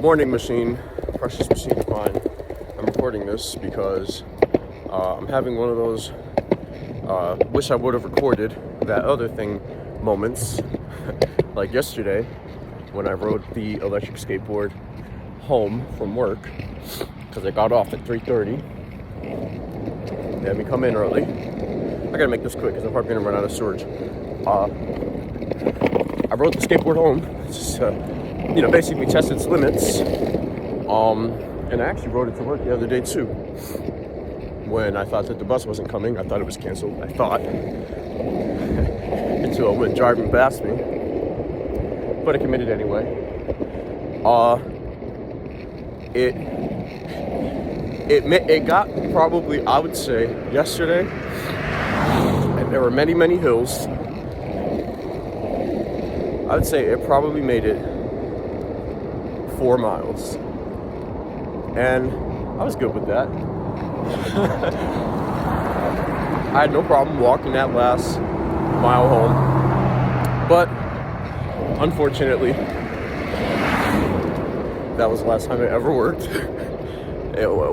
warning machine, precious machine of mine. I'm recording this because I'm having one of those wish I would have recorded that other thing moments, like yesterday when I rode the electric skateboard home from work because I got off at 3:30. They had me come in early. I gotta make this quick because I'm probably gonna run out of storage. I rode the skateboard home. Just, basically test its limits. And I actually rode it to work the other day too. When I thought that the bus wasn't coming, I thought it was canceled. I thought until it went driving past me, but I committed anyway. It got probably, I would say, yesterday. And there were many hills. I would say it probably made it 4 miles. And I was good with that. I had no problem walking that last mile home. But unfortunately, that was the last time it ever worked.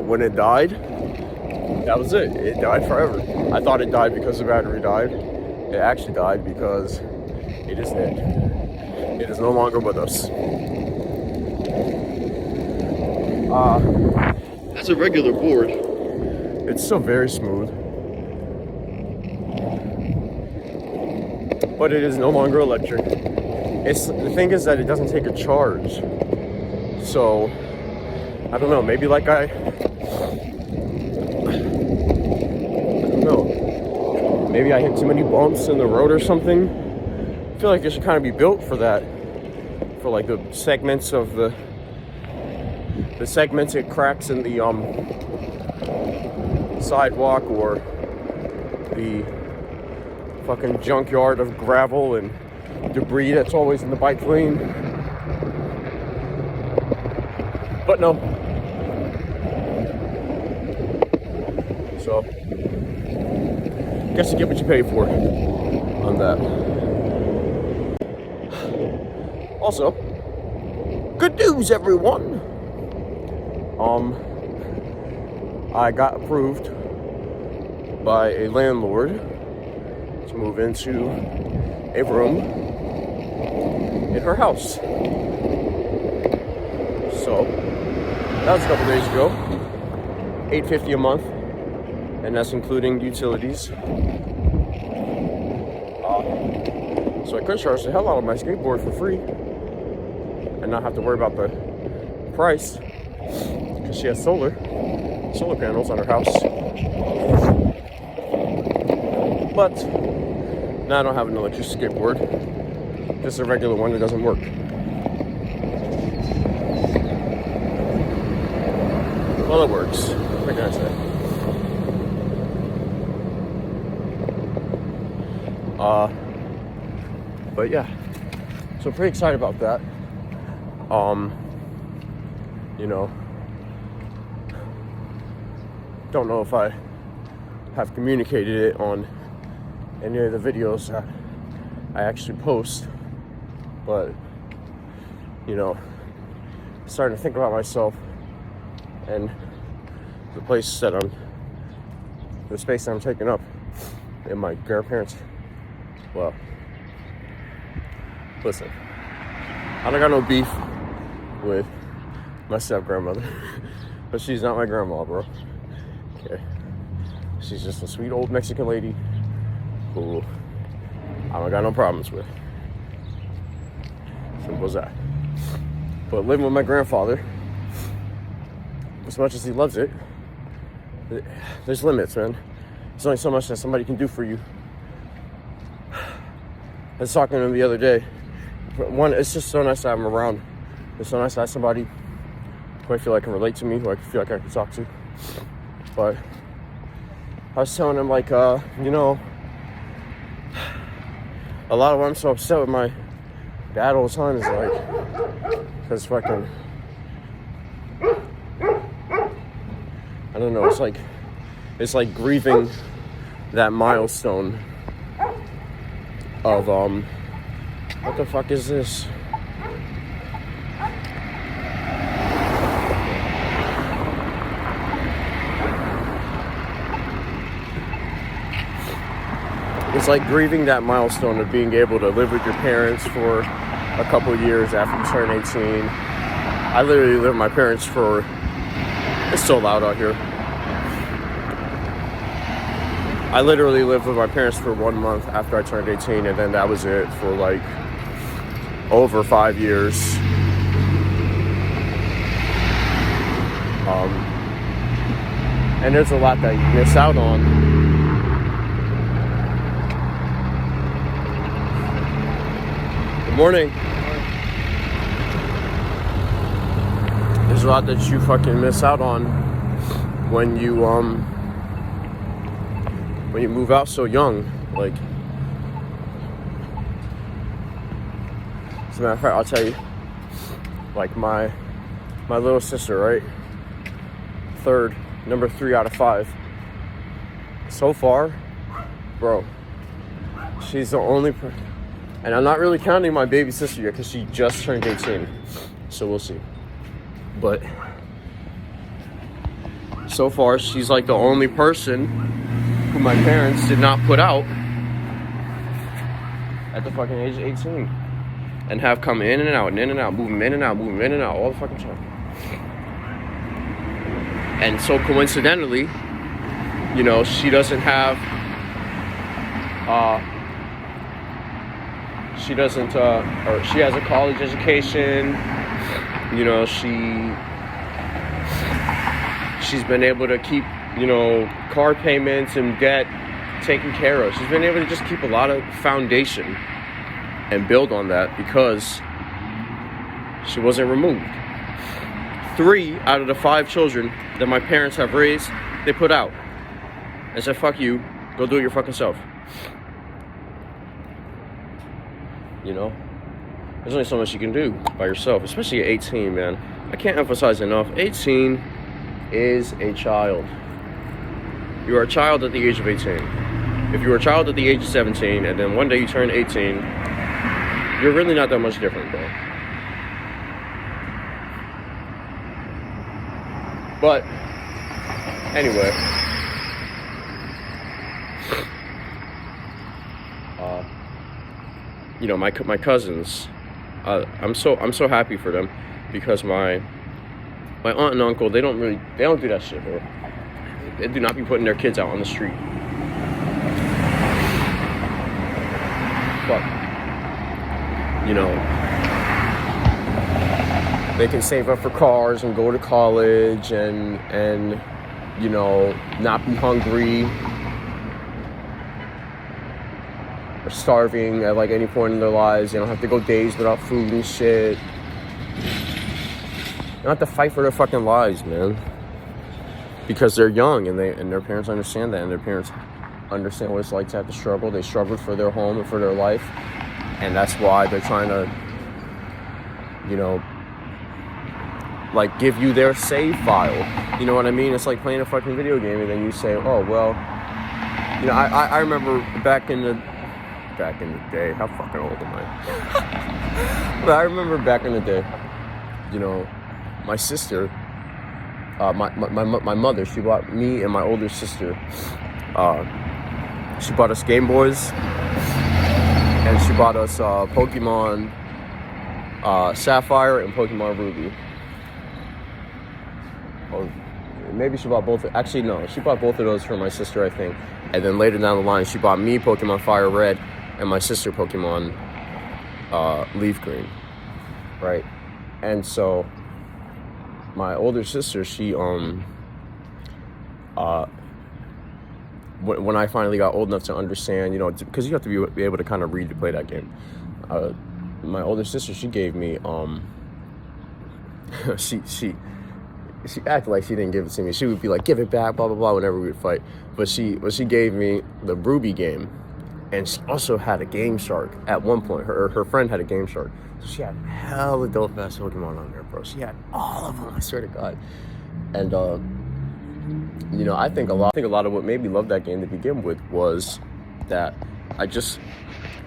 When it died, that was it. It died forever. I thought it died because the battery died. It actually died because it is dead. It is no longer with us. That's a regular board. It's still very smooth. But it is no longer electric. The thing is that it doesn't take a charge. So, I don't know, maybe like I don't know. Maybe I hit too many bumps in the road or something. I feel like it should kind of be built for that. For like the segments of the segmented cracks in the sidewalk or the fucking junkyard of gravel and debris that's always in the bike lane. But no. So, guess you get what you pay for on that. Also, good news, everyone. I got approved by a landlord to move into a room in her house. So, that was a couple days ago. $850 a month, and that's including utilities. So I could charge the hell out of my skateboard for free and not have to worry about the price because she has solar panels on her house. But now I don't have an electric skateboard, just a regular one that doesn't work. Well, it works. What can I say? But yeah, so pretty excited about that. Don't know if I have communicated it on any of the videos that I actually post, but starting to think about myself and the space that I'm taking up in my grandparents. Well, listen, I don't got no beef with my step-grandmother, but she's not my grandma, bro. Okay, she's just a sweet old Mexican lady who I don't got no problems with. Simple as that. But living with my grandfather, as much as he loves it, there's limits, man. There's only so much that somebody can do for you. I was talking to him the other day. One, it's just so nice to have him around. It's so nice to have somebody who I feel like can relate to me, who I feel like I can talk to. But I was telling him, like, a lot of why I'm so upset with my dad all the time is like, because fucking, I don't know, it's like grieving that milestone of, what the fuck is this? It's like grieving that milestone of being able to live with your parents for a couple years after you turn 18. I literally lived with my parents for, it's so loud out here. I literally lived with my parents for 1 month after I turned 18, and then that was it for like over 5 years. And there's a lot that you miss out on. Good morning. There's a lot that you fucking miss out on when you move out so young. Like, as a matter of fact, I'll tell you, like my little sister, right? Number 3 out of 5. So far, bro, she's the only person, and I'm not really counting my baby sister yet because she just turned 18. So we'll see. But so far, she's like the only person who my parents did not put out at the fucking age of 18 and have come in and out, move them in and out all the fucking time. And so coincidentally, you know, she doesn't have, or she has a college education. You know, she's been able to keep, you know, car payments and debt taken care of. She's been able to just keep a lot of foundation and build on that because she wasn't removed. 3 out of the 5 children that my parents have raised, they put out and said, fuck you, go do it your fucking self. You know, there's only so much you can do by yourself, especially at 18, man. I can't emphasize enough, 18 is a child. You are a child at the age of 18. If you are a child at the age of 17 and then one day you turn 18, you're really not that much different, bro. But anyway, you know, my cousins, I'm so happy for them because my aunt and uncle, they don't do that shit, bro. They do not be putting their kids out on the street. But you know, they can save up for cars and go to college and you know, not be hungry or starving at like any point in their lives. They don't have to go days without food and shit. They don't have to fight for their fucking lives, man. Because they're young and their parents understand that, and their parents understand what it's like to have to struggle. They struggled for their home and for their life, and that's why they're trying to, you know, like give you their save file. You know what I mean? It's like playing a fucking video game and then you say, oh well, you know, I remember back in the day, how fucking old am I? But I remember back in the day, you know, my sister, my mother, she bought me and my older sister, she bought us Game Boys, and she bought us Pokemon Sapphire and Pokemon Ruby. Or maybe she bought both. Actually, no, she bought both of those for my sister, I think. And then later down the line, she bought me Pokemon Fire Red and my sister Pokemon Leaf Green, right? And so my older sister, she when I finally got old enough to understand, you know, because you have to be able to kind of read to play that game. My older sister, she gave me she acted like she didn't give it to me. She would be like, give it back, blah blah blah, whenever we would fight. But she gave me the Ruby game, and she also had a Game Shark at one point. Her friend had a Game Shark, so she had hella dope ass Pokemon on there, bro. She had all of them, I swear to God. And you know, I think a lot of what made me love that game to begin with was that I just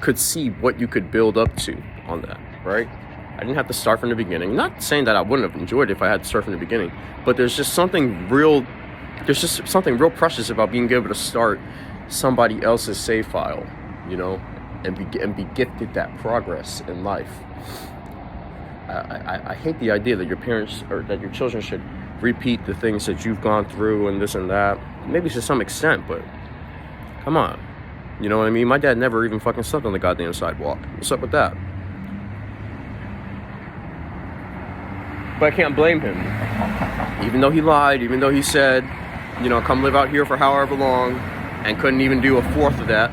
could see what you could build up to on that, right? I didn't have to start from the beginning. Not saying that I wouldn't have enjoyed it if I had to start from the beginning, but there's just something real precious about being able to start somebody else's save file, you know, and be gifted that progress in life. I hate the idea that your parents or that your children should repeat the things that you've gone through and this and that. Maybe to some extent, but come on. You know what I mean? My dad never even fucking slept on the goddamn sidewalk. What's up with that? But I can't blame him. Even though he lied, even though he said, you know, come live out here for however long, and couldn't even do a fourth of that.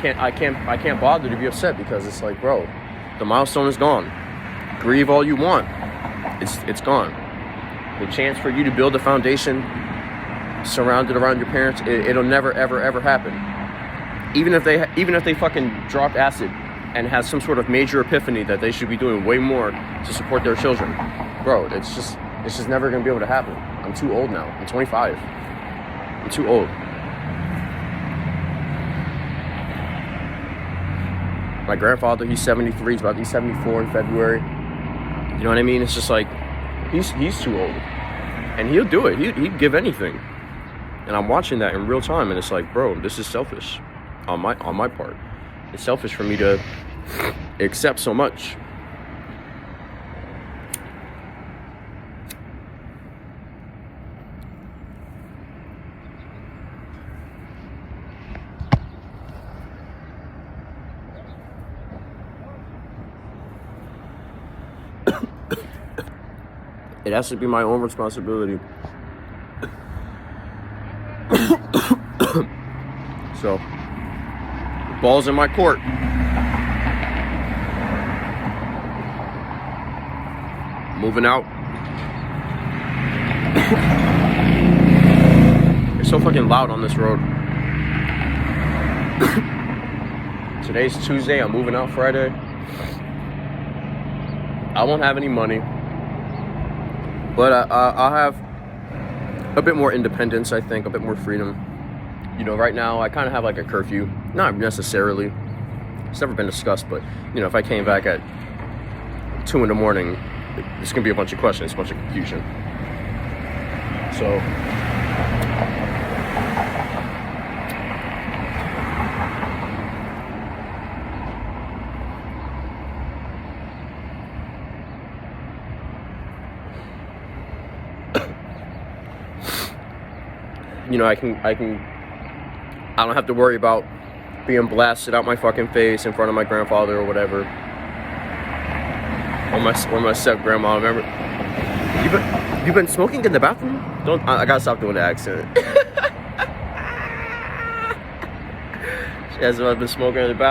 I can't bother to be upset, because it's like, bro, the milestone is gone. Grieve all you want. It's gone. The chance for you to build a foundation surrounded around your parents, it'll never ever happen. Even if they fucking dropped acid and has some sort of major epiphany that they should be doing way more to support their children, bro, it's just never gonna be able to happen. I'm too old now. I'm 25. I'm too old. My grandfather, he's 73. He's about to be 74 in February. You know what I mean? It's just like, he's too old, and he'll do it. He'd give anything. And I'm watching that in real time, and it's like, bro, this is selfish on my part. It's selfish for me to accept so much. It has to be my own responsibility. So, ball's in my court. Moving out. It's so fucking loud on this road. Today's Tuesday. I'm moving out Friday. I won't have any money, but I'll have a bit more independence, I think, a bit more freedom. You know, right now I kind of have like a curfew. Not necessarily. It's never been discussed, but, you know, if I came back at 2 in the morning, there's going to be a bunch of questions, a bunch of confusion. So, you know, I don't have to worry about being blasted out my fucking face in front of my grandfather or whatever. Or my step-grandma, remember? You been smoking in the bathroom? I gotta stop doing the accent. She has been smoking in the bathroom.